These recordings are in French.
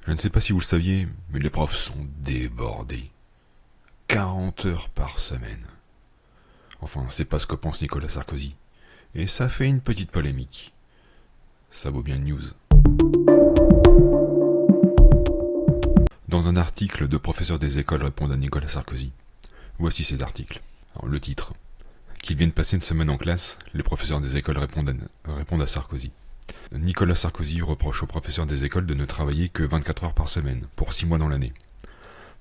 Je ne sais pas si vous le saviez, mais les profs sont débordés. 40 heures par semaine. Enfin, c'est pas ce que pense Nicolas Sarkozy. Et ça fait une petite polémique. Ça vaut bien une news. Dans un article, deux professeurs des écoles répondent à Nicolas Sarkozy. Voici cet article. Alors, le titre. Qu'ils viennent passer une semaine en classe, les professeurs des écoles répondent à Sarkozy. Nicolas Sarkozy reproche aux professeurs des écoles de ne travailler que 24 heures par semaine, pour 6 mois dans l'année.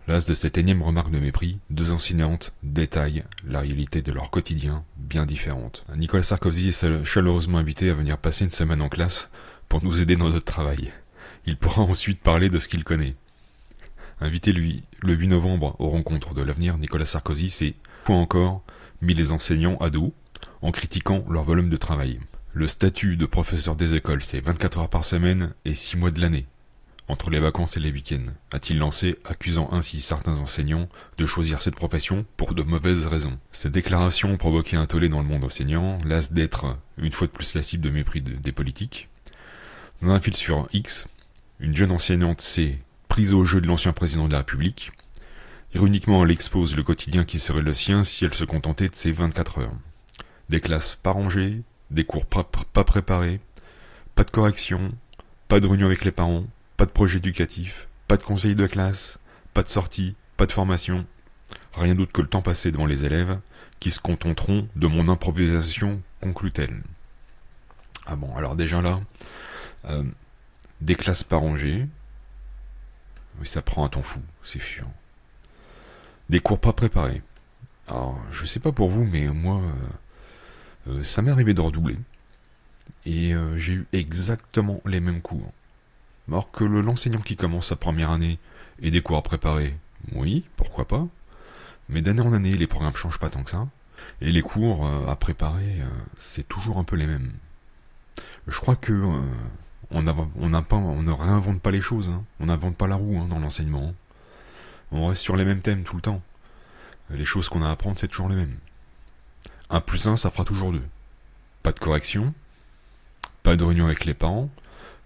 Las de cette énième remarque de mépris, deux enseignantes détaillent la réalité de leur quotidien bien différente. Nicolas Sarkozy est chaleureusement invité à venir passer une semaine en classe pour nous aider dans notre travail. Il pourra ensuite parler de ce qu'il connaît. Invité lui le 8 novembre aux rencontres de l'avenir, Nicolas Sarkozy s'est, fois encore, mis les enseignants à dos en critiquant leur volume de travail. Le statut de professeur des écoles, c'est 24 heures par semaine et 6 mois de l'année, entre les vacances et les week-ends, a-t-il lancé, accusant ainsi certains enseignants de choisir cette profession pour de mauvaises raisons. Cette déclaration a provoqué un tollé dans le monde enseignant, las d'être, une fois de plus, la cible de mépris des politiques. Dans un fil sur X, une jeune enseignante s'est prise au jeu de l'ancien président de la République. Ironiquement, elle expose le quotidien qui serait le sien si elle se contentait de ses 24 heures. Des classes pas rangées, des cours pas préparés, pas de correction, pas de réunion avec les parents, pas de projet éducatif, pas de conseil de classe, pas de sortie, pas de formation. Rien d'autre que le temps passé devant les élèves, qui se contenteront de mon improvisation, conclut-elle. Ah bon, alors déjà là, des classes pas rangées, oui, ça prend un temps fou, c'est chiant. Des cours pas préparés. Alors, je sais pas pour vous, mais moi, ça m'est arrivé de redoubler. Et j'ai eu exactement les mêmes cours. Alors que l'enseignant qui commence sa première année et des cours à préparer, oui, pourquoi pas. Mais d'année en année, les programmes changent pas tant que ça. Et les cours à préparer, c'est toujours un peu les mêmes. Je crois que on ne réinvente pas les choses. Hein. On n'invente pas la roue dans l'enseignement. On reste sur les mêmes thèmes tout le temps. Les choses qu'on a à apprendre, c'est toujours les mêmes. 1 plus 1, ça fera toujours 2. Pas de correction, pas de réunion avec les parents.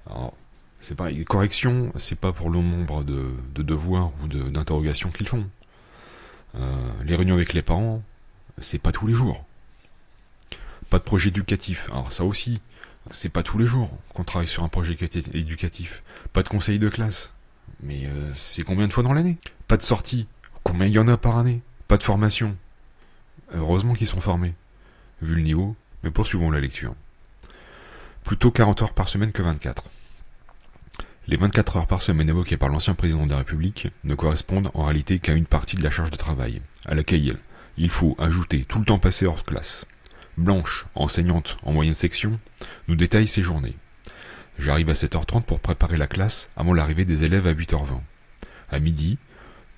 Alors, c'est pareil, correction, c'est pas pour le nombre de devoirs ou d'interrogations qu'ils font. Les réunions avec les parents, c'est pas tous les jours. Pas de projet éducatif, alors ça aussi, c'est pas tous les jours qu'on travaille sur un projet éducatif. Pas de conseil de classe, mais c'est combien de fois dans l'année? Pas de sortie, combien il y en a par année? Pas de formation. Heureusement qu'ils sont formés, vu le niveau, mais poursuivons la lecture. Plutôt 40 heures par semaine que 24. Les 24 heures par semaine évoquées par l'ancien président de la République ne correspondent en réalité qu'à une partie de la charge de travail, à laquelle il faut ajouter tout le temps passé hors classe. Blanche, enseignante en moyenne section, nous détaille ses journées. J'arrive à 7h30 pour préparer la classe avant l'arrivée des élèves à 8h20. À midi,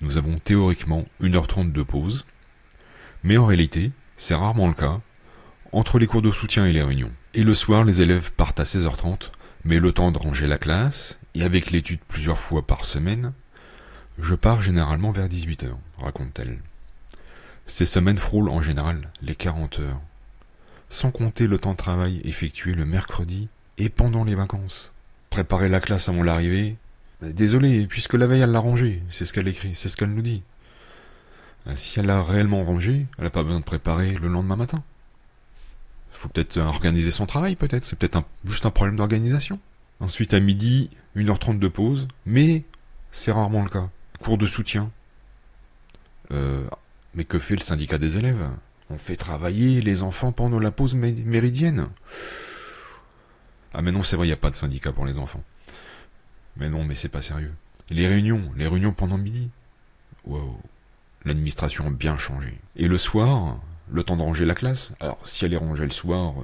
nous avons théoriquement 1h30 de pause, mais en réalité, c'est rarement le cas, entre les cours de soutien et les réunions. Et le soir, les élèves partent à 16h30, mais le temps de ranger la classe, et avec l'étude plusieurs fois par semaine, je pars généralement vers 18h, raconte-t-elle. Ces semaines frôlent en général les 40 heures, sans compter le temps de travail effectué le mercredi et pendant les vacances. Préparer la classe avant l'arrivée, désolé, puisque la veille elle l'a rangée, c'est ce qu'elle écrit, c'est ce qu'elle nous dit. Si elle l'a réellement rangé, elle n'a pas besoin de préparer le lendemain matin. Faut peut-être organiser son travail, peut-être. C'est peut-être juste un problème d'organisation. Ensuite, à midi, 1h30 de pause, mais c'est rarement le cas. Cours de soutien. Mais que fait le syndicat des élèves? On fait travailler les enfants pendant la pause méridienne. Ah mais non, c'est vrai, il n'y a pas de syndicat pour les enfants. Mais non, mais c'est pas sérieux. Les réunions pendant midi. Wow. L'administration a bien changé. Et le soir, le temps de ranger la classe. Alors, si elle est rangée le soir,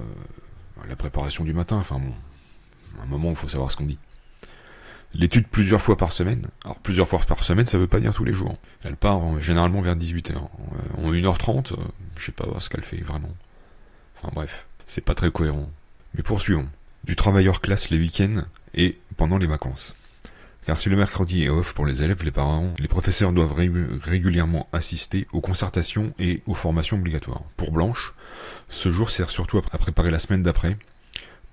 la préparation du matin, enfin bon, à un moment, il faut savoir ce qu'on dit. L'étude plusieurs fois par semaine. Alors, plusieurs fois par semaine, ça veut pas dire tous les jours. Elle part généralement vers 18h. En 1h30, je sais pas ce qu'elle fait vraiment. Enfin bref, c'est pas très cohérent. Mais poursuivons. Du travail hors classe les week-ends et pendant les vacances. Car si le mercredi est off pour les élèves, les parents, les professeurs doivent régulièrement assister aux concertations et aux formations obligatoires. Pour Blanche, ce jour sert surtout à préparer la semaine d'après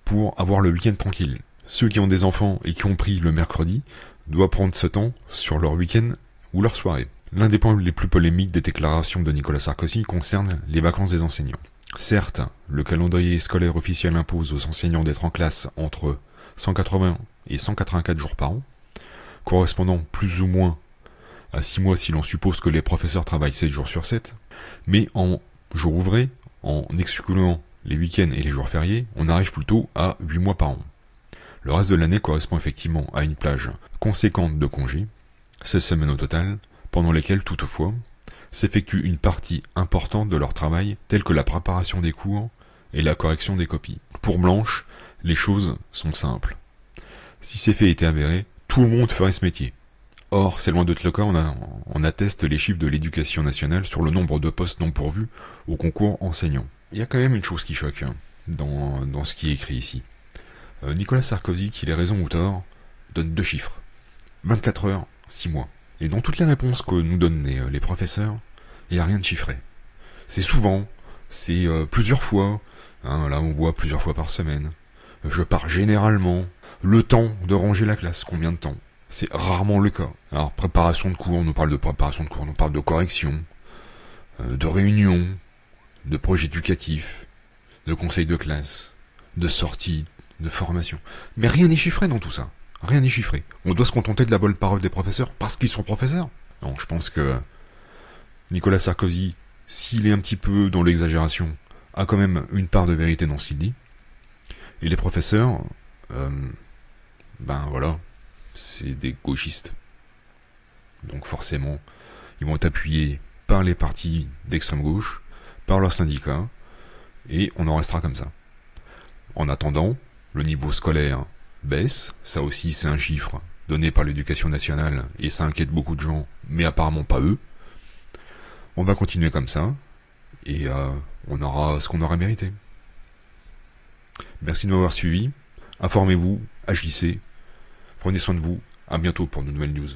pour avoir le week-end tranquille. Ceux qui ont des enfants et qui ont pris le mercredi doit prendre ce temps sur leur week-end ou leur soirée. L'un des points les plus polémiques des déclarations de Nicolas Sarkozy concerne les vacances des enseignants. Certes, le calendrier scolaire officiel impose aux enseignants d'être en classe entre 180 et 184 jours par an, correspondant plus ou moins à 6 mois si l'on suppose que les professeurs travaillent 7 jours sur 7, mais en jours ouvrés, en excluant les week-ends et les jours fériés, on arrive plutôt à 8 mois par an. Le reste de l'année correspond effectivement à une plage conséquente de congés, 16 semaines au total, pendant lesquelles toutefois s'effectue une partie importante de leur travail, telle que la préparation des cours et la correction des copies. Pour Blanche, les choses sont simples. Si ces faits étaient avérés, tout le monde ferait ce métier. Or, c'est loin d'être le cas, on atteste les chiffres de l'éducation nationale sur le nombre de postes non pourvus au concours enseignant. Il y a quand même une chose qui choque dans ce qui est écrit ici. Nicolas Sarkozy, qu'il ait raison ou tort, donne 2 chiffres. 24 heures, 6 mois. Et dans toutes les réponses que nous donnent les professeurs, il n'y a rien de chiffré. C'est souvent, c'est plusieurs fois, là on voit plusieurs fois par semaine. Je pars généralement. Le temps de ranger la classe, combien de temps? C'est rarement le cas. Alors, préparation de cours, on nous parle de préparation de cours, on nous parle de correction, de réunion, de projets éducatifs, de conseils de classe, de sorties, de formation. Mais rien n'est chiffré dans tout ça. Rien n'est chiffré. On doit se contenter de la bonne parole des professeurs parce qu'ils sont professeurs. Non, je pense que Nicolas Sarkozy, s'il est un petit peu dans l'exagération, a quand même une part de vérité dans ce qu'il dit. Et les professeurs, voilà, c'est des gauchistes. Donc forcément, ils vont être appuyés par les partis d'extrême gauche, par leurs syndicats, et on en restera comme ça. En attendant, le niveau scolaire baisse, ça aussi c'est un chiffre donné par l'éducation nationale, et ça inquiète beaucoup de gens, mais apparemment pas eux. On va continuer comme ça, et on aura ce qu'on aura mérité. Merci de m'avoir suivi, informez-vous, agissez, prenez soin de vous, à bientôt pour de nouvelles news.